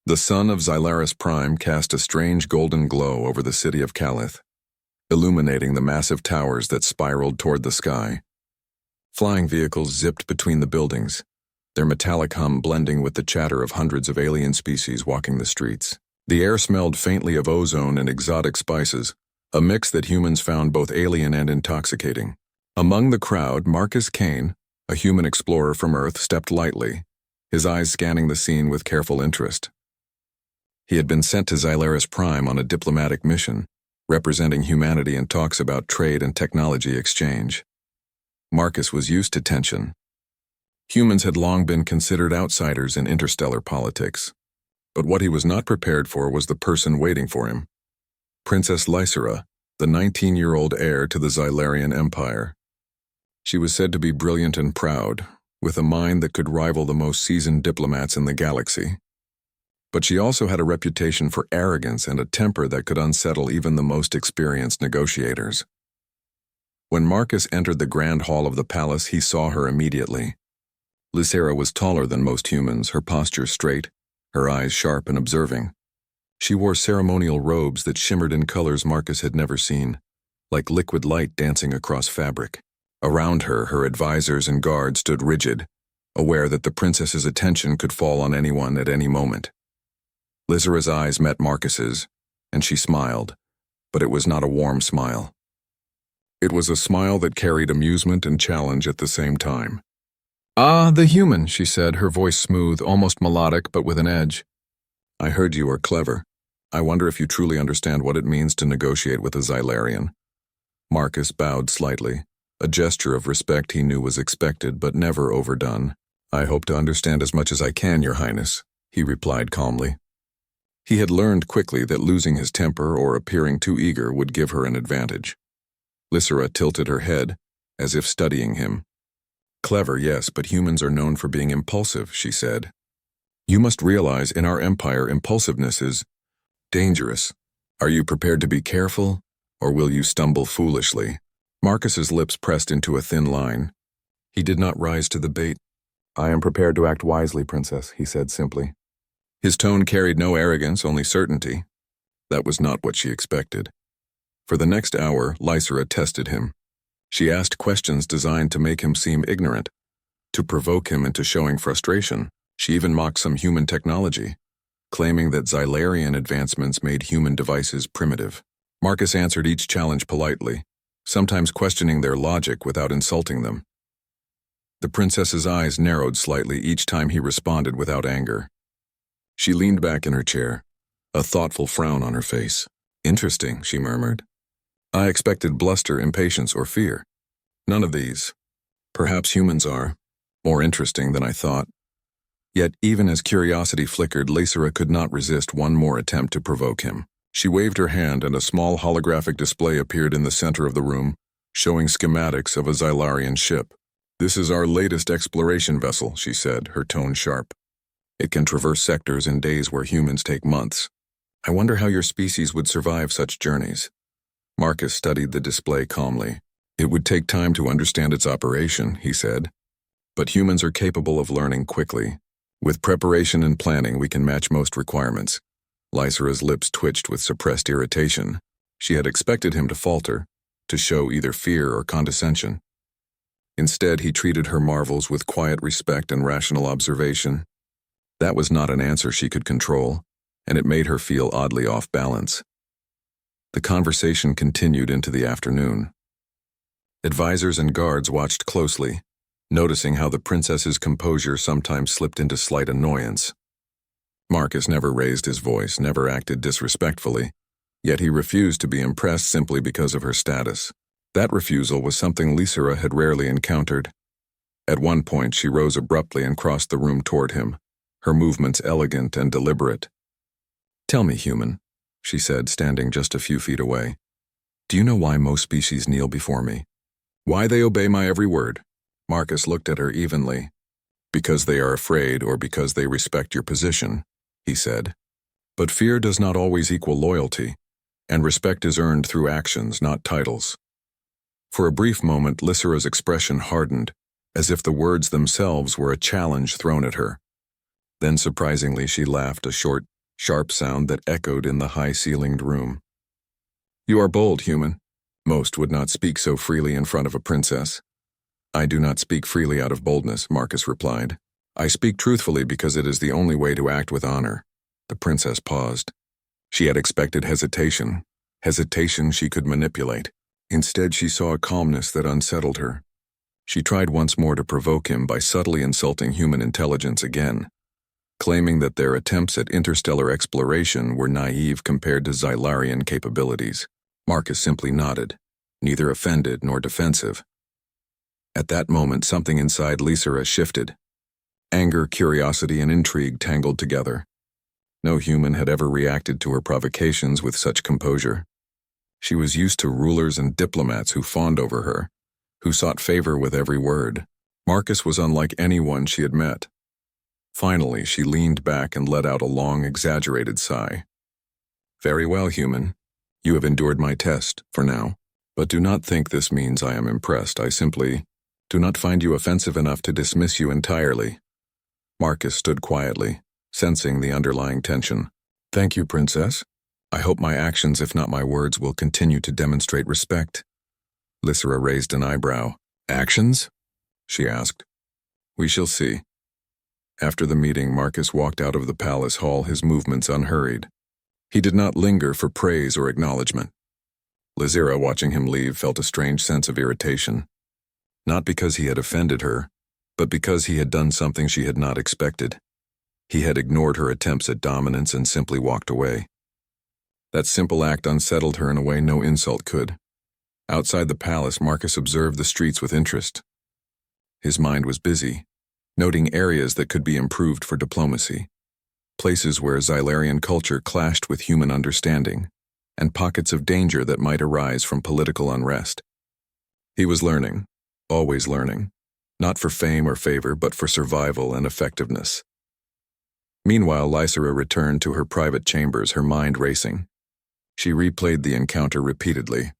The sun of Xylaris Prime cast a strange golden glow over the city of Calith, illuminating the massive towers that spiraled toward the sky. Flying vehicles zipped between the buildings, their metallic hum blending with the chatter of hundreds of alien species walking the streets. The air smelled faintly of ozone and exotic spices, a mix that humans found both alien and intoxicating. Among the crowd, Marcus Kane, a human explorer from Earth, stepped lightly, his eyes scanning the scene with careful interest. He had been sent to Xylaris Prime on a diplomatic mission, representing humanity in talks about trade and technology exchange. Marcus was used to tension. Humans had long been considered outsiders in interstellar politics, but what he was not prepared for was the person waiting for him. Princess Lysera, the 19-year-old heir to the Xylarian Empire. She was said to be brilliant and proud, with a mind that could rival the most seasoned diplomats in the galaxy. But she also had a reputation for arrogance and a temper that could unsettle even the most experienced negotiators. When Marcus entered the grand hall of the palace, he saw her immediately. Lysera was taller than most humans, her posture straight, her eyes sharp and observing. She wore ceremonial robes that shimmered in colors Marcus had never seen, like liquid light dancing across fabric. Around her, her advisors and guards stood rigid, aware that the princess's attention could fall on anyone at any moment. Lysera's eyes met Marcus's, and she smiled, but it was not a warm smile. It was a smile that carried amusement and challenge at the same time. "Ah, the human," she said, her voice smooth, almost melodic, but with an edge. "I heard you are clever. I wonder if you truly understand what it means to negotiate with a Xylarian." Marcus bowed slightly, a gesture of respect he knew was expected but never overdone. "I hope to understand as much as I can, Your Highness," he replied calmly. He had learned quickly that losing his temper or appearing too eager would give her an advantage. Lysera tilted her head, as if studying him. "Clever, yes, but humans are known for being impulsive," she said. "You must realize in our empire impulsiveness is dangerous. Are you prepared to be careful, or will you stumble foolishly?" Marcus's lips pressed into a thin line. He did not rise to the bait. "I am prepared to act wisely, Princess," he said simply. His tone carried no arrogance, only certainty. That was not what she expected. For the next hour, Lysera tested him. She asked questions designed to make him seem ignorant, to provoke him into showing frustration. She even mocked some human technology, claiming that Xylarian advancements made human devices primitive. Marcus answered each challenge politely, sometimes questioning their logic without insulting them. The princess's eyes narrowed slightly each time he responded without anger. She leaned back in her chair, a thoughtful frown on her face. "Interesting," she murmured. "I expected bluster, impatience, or fear. None of these. Perhaps humans are more interesting than I thought." Yet even as curiosity flickered, Lysera could not resist one more attempt to provoke him. She waved her hand and a small holographic display appeared in the center of the room, showing schematics of a Xylarian ship. "This is our latest exploration vessel," she said, her tone sharp. "It can traverse sectors in days where humans take months. I wonder how your species would survive such journeys." Marcus studied the display calmly. "It would take time to understand its operation," he said. "But humans are capable of learning quickly. With preparation and planning, we can match most requirements." Lysera's lips twitched with suppressed irritation. She had expected him to falter, to show either fear or condescension. Instead, he treated her marvels with quiet respect and rational observation. That was not an answer she could control, and it made her feel oddly off balance. The conversation continued into the afternoon. Advisors and guards watched closely, noticing how the princess's composure sometimes slipped into slight annoyance. Marcus never raised his voice, never acted disrespectfully, yet he refused to be impressed simply because of her status. That refusal was something Lysera had rarely encountered. At one point, she rose abruptly and crossed the room toward him, her movements elegant and deliberate. "Tell me, human," she said, standing just a few feet away. "Do you know why most species kneel before me? Why they obey my every word?" Marcus looked at her evenly. "Because they are afraid or because they respect your position," he said. "But fear does not always equal loyalty, and respect is earned through actions, not titles." For a brief moment, Lysera's expression hardened, as if the words themselves were a challenge thrown at her. Then surprisingly she laughed, a short, sharp sound that echoed in the high-ceilinged room. "You are bold, human. Most would not speak so freely in front of a princess." "I do not speak freely out of boldness," Marcus replied. "I speak truthfully because it is the only way to act with honor." The princess paused. She had expected hesitation she could manipulate. Instead, she saw a calmness that unsettled her. She tried once more to provoke him by subtly insulting human intelligence again, claiming that their attempts at interstellar exploration were naive compared to Xylarian capabilities. Marcus simply nodded, neither offended nor defensive. At that moment, something inside Lysera shifted. Anger, curiosity, and intrigue tangled together. No human had ever reacted to her provocations with such composure. She was used to rulers and diplomats who fawned over her, who sought favor with every word. Marcus was unlike anyone she had met. Finally, she leaned back and let out a long, exaggerated sigh. "Very well, human. You have endured my test, for now. But do not think this means I am impressed. I simply do not find you offensive enough to dismiss you entirely." Marcus stood quietly, sensing the underlying tension. "Thank you, Princess. I hope my actions, if not my words, will continue to demonstrate respect." Lysera raised an eyebrow. "Actions?" she asked. "We shall see." After the meeting, Marcus walked out of the palace hall, his movements unhurried. He did not linger for praise or acknowledgement. Lysera, watching him leave, felt a strange sense of irritation. Not because he had offended her, but because he had done something she had not expected. He had ignored her attempts at dominance and simply walked away. That simple act unsettled her in a way no insult could. Outside the palace, Marcus observed the streets with interest. His mind was busy, noting areas that could be improved for diplomacy, places where Xylarian culture clashed with human understanding, and pockets of danger that might arise from political unrest. He was learning, always learning, not for fame or favor, but for survival and effectiveness. Meanwhile, Lysera returned to her private chambers, her mind racing. She replayed the encounter repeatedly,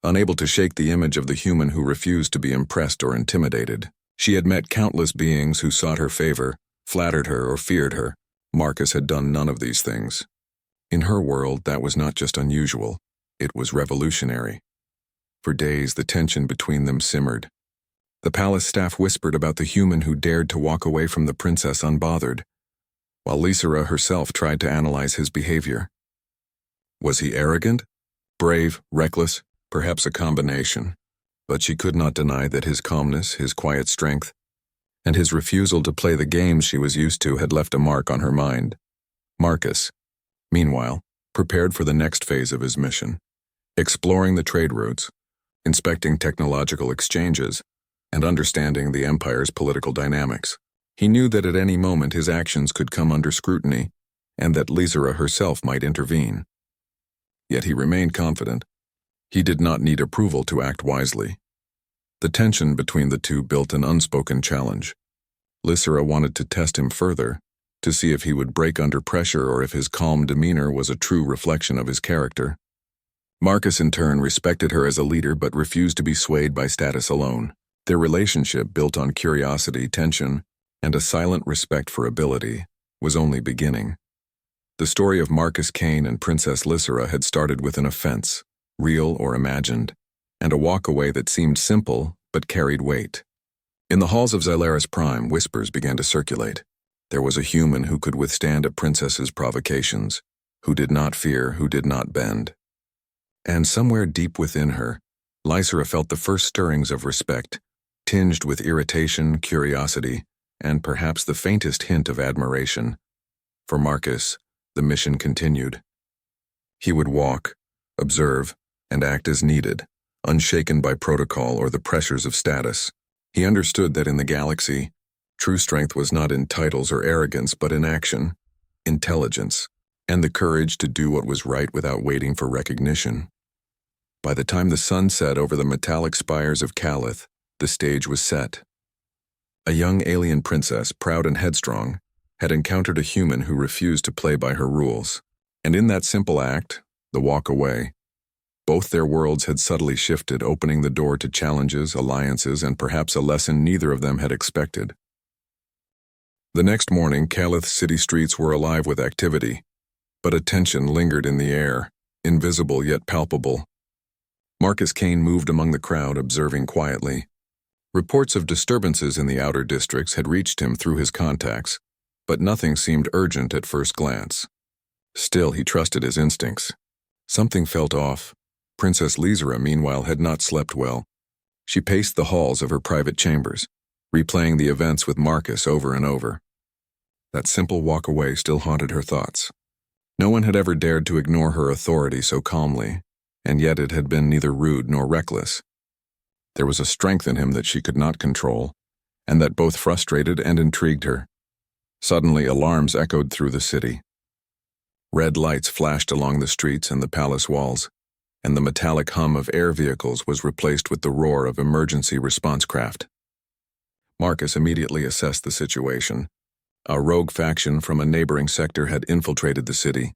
unable to shake the image of the human who refused to be impressed or intimidated. She had met countless beings who sought her favor, flattered her, or feared her. Marcus had done none of these things. In her world, that was not just unusual, it was revolutionary. For days, the tension between them simmered. The palace staff whispered about the human who dared to walk away from the princess unbothered, while Lysera herself tried to analyze his behavior. Was he arrogant, brave, reckless, perhaps a combination? But she could not deny that his calmness, his quiet strength, and his refusal to play the games she was used to had left a mark on her mind. Marcus, meanwhile, prepared for the next phase of his mission, exploring the trade routes, inspecting technological exchanges, and understanding the empire's political dynamics. He knew that at any moment his actions could come under scrutiny, and that Lysera herself might intervene. Yet he remained confident. He did not need approval to act wisely. The tension between the two built an unspoken challenge. Lysera wanted to test him further, to see if he would break under pressure or if his calm demeanor was a true reflection of his character. Marcus, in turn, respected her as a leader but refused to be swayed by status alone. Their relationship, built on curiosity, tension, and a silent respect for ability, was only beginning. The story of Marcus Kane and Princess Lysera had started with an offense, real or imagined, and a walk-away that seemed simple but carried weight. In the halls of Xylaris Prime, whispers began to circulate. There was a human who could withstand a princess's provocations, who did not fear, who did not bend. And somewhere deep within her, Lysera felt the first stirrings of respect, tinged with irritation, curiosity, and perhaps the faintest hint of admiration. For Marcus, the mission continued. He would walk, observe, and act as needed, unshaken by protocol or the pressures of status. He understood that in the galaxy, true strength was not in titles or arrogance, but in action, intelligence, and the courage to do what was right without waiting for recognition. By the time the sun set over the metallic spires of Calith, the stage was set. A young alien princess, proud and headstrong, had encountered a human who refused to play by her rules. And in that simple act, the walk away, both their worlds had subtly shifted, opening the door to challenges, alliances, and perhaps a lesson neither of them had expected. The next morning, Calith's city streets were alive with activity. But a tension lingered in the air, invisible yet palpable. Marcus Kane moved among the crowd, observing quietly. Reports of disturbances in the outer districts had reached him through his contacts, but nothing seemed urgent at first glance. Still, he trusted his instincts. Something felt off. Princess Lysera, meanwhile, had not slept well. She paced the halls of her private chambers, replaying the events with Marcus over and over. That simple walk away still haunted her thoughts. No one had ever dared to ignore her authority so calmly, and yet it had been neither rude nor reckless. There was a strength in him that she could not control, and that both frustrated and intrigued her. Suddenly, alarms echoed through the city. Red lights flashed along the streets and the palace walls, and the metallic hum of air vehicles was replaced with the roar of emergency response craft. Marcus immediately assessed the situation. A rogue faction from a neighboring sector had infiltrated the city.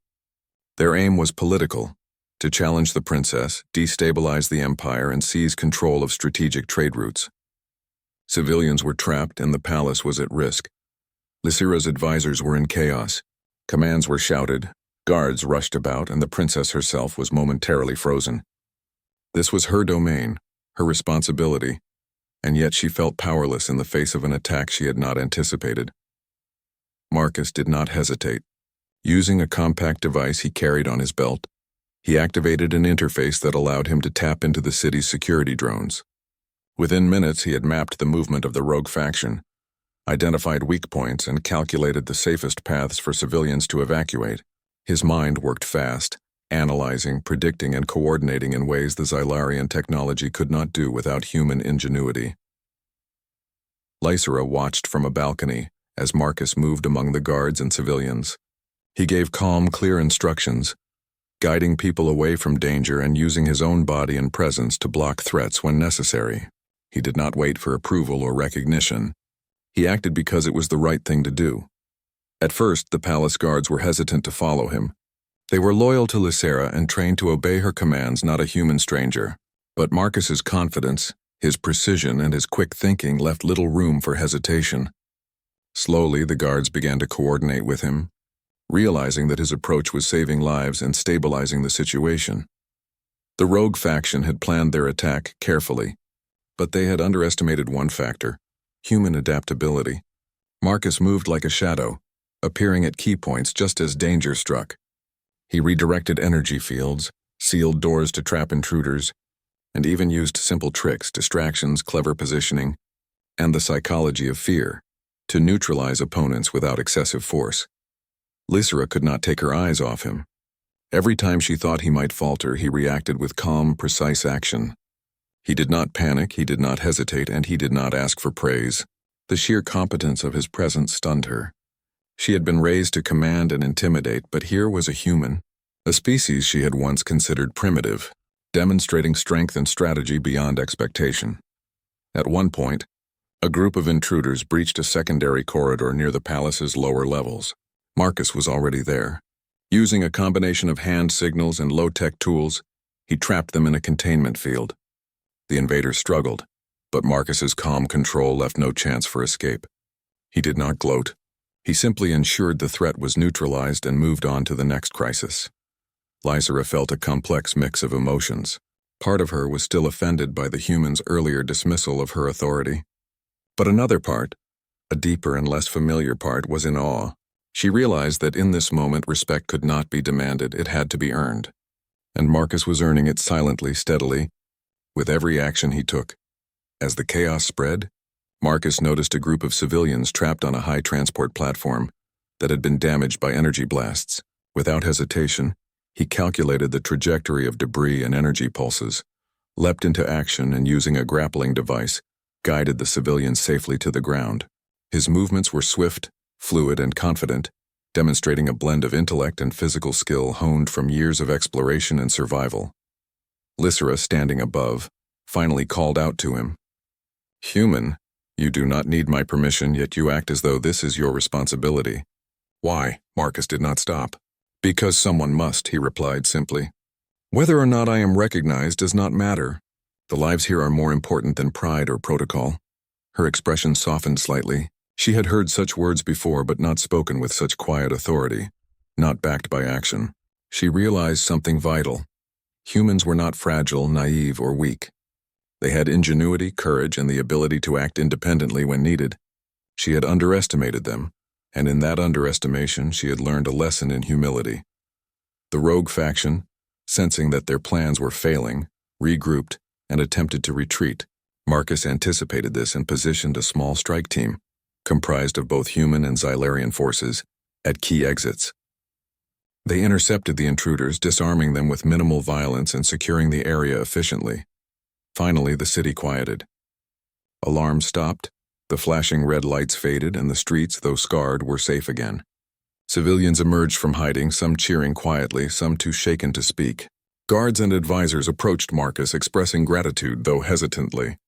Their aim was political: to challenge the princess, destabilize the empire, and seize control of strategic trade routes. Civilians were trapped and the palace was at risk. Lysera's advisors were in chaos. Commands were shouted, guards rushed about, and the princess herself was momentarily frozen. This was her domain, her responsibility, and yet she felt powerless in the face of an attack she had not anticipated. Marcus did not hesitate. Using a compact device he carried on his belt, he activated an interface that allowed him to tap into the city's security drones. Within minutes, he had mapped the movement of the rogue faction, identified weak points, and calculated the safest paths for civilians to evacuate. His mind worked fast, analyzing, predicting, and coordinating in ways the Xylarian technology could not do without human ingenuity. Lysera watched from a balcony as Marcus moved among the guards and civilians. He gave calm, clear instructions, guiding people away from danger and using his own body and presence to block threats when necessary. He did not wait for approval or recognition. He acted because it was the right thing to do. At first, the palace guards were hesitant to follow him. They were loyal to Lysera and trained to obey her commands, not a human stranger. But Marcus's confidence, his precision, and his quick thinking left little room for hesitation. Slowly, the guards began to coordinate with him, realizing that his approach was saving lives and stabilizing the situation. The rogue faction had planned their attack carefully, but they had underestimated one factor: human adaptability. Marcus moved like a shadow, appearing at key points just as danger struck. He redirected energy fields, sealed doors to trap intruders, and even used simple tricks, distractions, clever positioning, and the psychology of fear to neutralize opponents without excessive force. Lysera could not take her eyes off him. Every time she thought he might falter, he reacted with calm, precise action. He did not panic, he did not hesitate, and he did not ask for praise. The sheer competence of his presence stunned her. She had been raised to command and intimidate, but here was a human, a species she had once considered primitive, demonstrating strength and strategy beyond expectation. At one point, a group of intruders breached a secondary corridor near the palace's lower levels. Marcus was already there. Using a combination of hand signals and low-tech tools, he trapped them in a containment field. The invaders struggled, but Marcus's calm control left no chance for escape. He did not gloat. He simply ensured the threat was neutralized and moved on to the next crisis. Lysera felt a complex mix of emotions. Part of her was still offended by the human's earlier dismissal of her authority. But another part, a deeper and less familiar part, was in awe. She realized that in this moment respect could not be demanded, it had to be earned. And Marcus was earning it silently, steadily, with every action he took. As the chaos spread, Marcus noticed a group of civilians trapped on a high transport platform that had been damaged by energy blasts. Without hesitation, he calculated the trajectory of debris and energy pulses, leapt into action, and using a grappling device, guided the civilians safely to the ground. His movements were swift, fluid, and confident, demonstrating a blend of intellect and physical skill honed from years of exploration and survival. Lysera, standing above, finally called out to him, "Human, you do not need my permission, yet you act as though this is your responsibility." "Why?" Marcus did not stop. "Because someone must," he replied simply. "Whether or not I am recognized does not matter. The lives here are more important than pride or protocol." Her expression softened slightly. She had heard such words before, but not spoken with such quiet authority. not backed by action. She realized something vital. Humans were not fragile, naive, or weak. They had ingenuity, courage, and the ability to act independently when needed. She had underestimated them, and in that underestimation she had learned a lesson in humility. The rogue faction, sensing that their plans were failing, regrouped and attempted to retreat. Marcus anticipated this and positioned a small strike team, comprised of both human and Xylarian forces, at key exits. They intercepted the intruders, disarming them with minimal violence and securing the area efficiently. Finally, the city quieted. Alarms stopped, the flashing red lights faded, and the streets, though scarred, were safe again. Civilians emerged from hiding, some cheering quietly, some too shaken to speak. Guards and advisors approached Marcus, expressing gratitude, though hesitantly.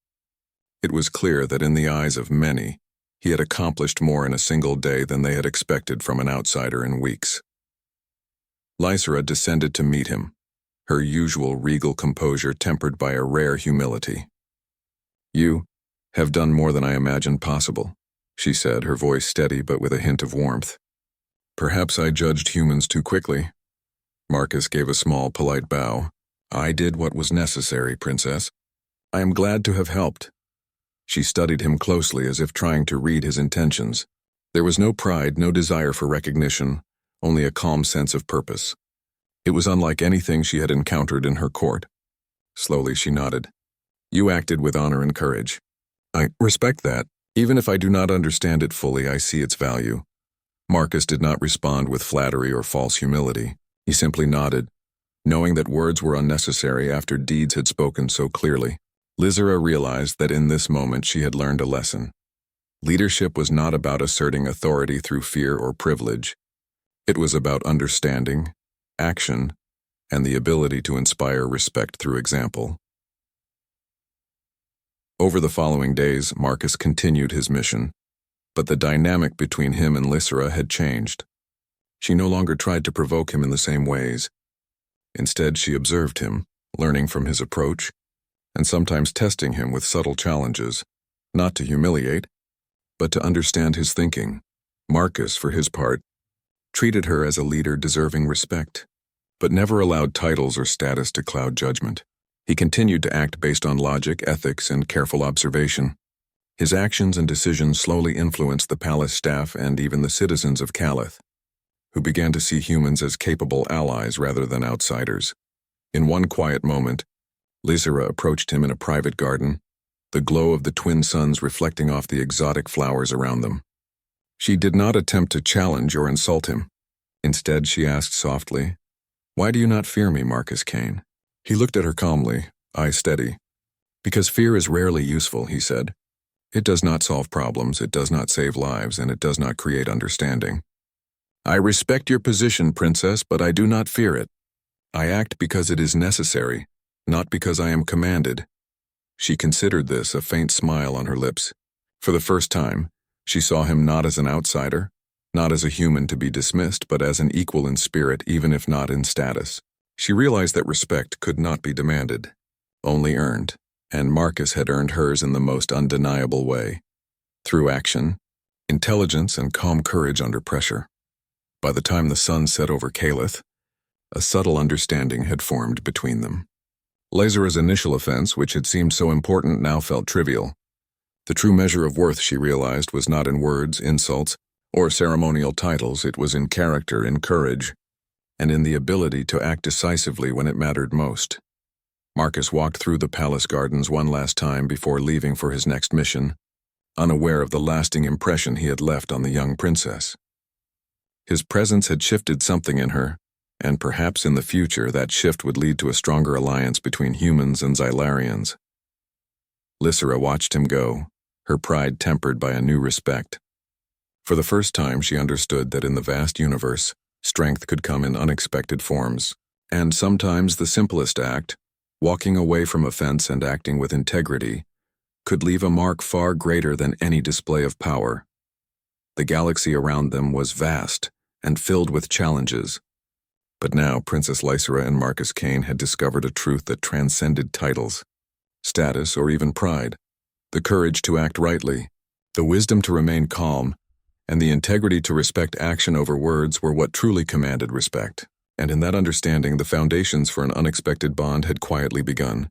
It was clear that in the eyes of many, he had accomplished more in a single day than they had expected from an outsider in weeks. Lysera descended to meet him, her usual regal composure tempered by a rare humility. "You have done more than I imagined possible," she said, her voice steady but with a hint of warmth. "Perhaps I judged humans too quickly." Marcus gave a small, polite bow. "I did what was necessary, Princess. I am glad to have helped." She studied him closely as if trying to read his intentions. There was no pride, no desire for recognition, only a calm sense of purpose. It was unlike anything she had encountered in her court. Slowly she nodded. "You acted with honor and courage. I respect that. Even if I do not understand it fully, I see its value." Marcus did not respond with flattery or false humility. He simply nodded, knowing that words were unnecessary after deeds had spoken so clearly. Lysera realized that in this moment she had learned a lesson. Leadership was not about asserting authority through fear or privilege. It was about understanding, action, and the ability to inspire respect through example. Over the following days, Marcus continued his mission, but the dynamic between him and Lysera had changed. She no longer tried to provoke him in the same ways. Instead, she observed him, learning from his approach, and sometimes testing him with subtle challenges, not to humiliate, but to understand his thinking. Marcus, for his part, treated her as a leader deserving respect, but never allowed titles or status to cloud judgment. He continued to act based on logic, ethics, and careful observation. His actions and decisions slowly influenced the palace staff and even the citizens of Calith, who began to see humans as capable allies rather than outsiders. In one quiet moment, Lysera approached him in a private garden, the glow of the twin suns reflecting off the exotic flowers around them. She did not attempt to challenge or insult him. Instead, she asked softly, "Why do you not fear me, Marcus Kane?" He looked at her calmly, eyes steady. "Because fear is rarely useful," he said. "It does not solve problems, it does not save lives, and it does not create understanding. I respect your position, Princess, but I do not fear it. I act because it is necessary, not because I am commanded." She considered this, a faint smile on her lips. For the first time, she saw him not as an outsider, not as a human to be dismissed, but as an equal in spirit, even if not in status. She realized that respect could not be demanded, only earned, and Marcus had earned hers in the most undeniable way, through action, intelligence, and calm courage under pressure. By the time the sun set over Calith, a subtle understanding had formed between them. Lysera's initial offense, which had seemed so important, now felt trivial. The true measure of worth, she realized, was not in words, insults, or ceremonial titles. It was in character, in courage, and in the ability to act decisively when it mattered most. Marcus walked through the palace gardens one last time before leaving for his next mission, unaware of the lasting impression he had left on the young princess. His presence had shifted something in her, and perhaps in the future that shift would lead to a stronger alliance between humans and Xylarians. Lysera watched him go, her pride tempered by a new respect. For the first time, she understood that in the vast universe, strength could come in unexpected forms, and sometimes the simplest act, walking away from offense and acting with integrity, could leave a mark far greater than any display of power. The galaxy around them was vast and filled with challenges, but now Princess Lysera and Marcus Kane had discovered a truth that transcended titles, status, or even pride: the courage to act rightly, the wisdom to remain calm, and the integrity to respect action over words were what truly commanded respect. And in that understanding, the foundations for an unexpected bond had quietly begun.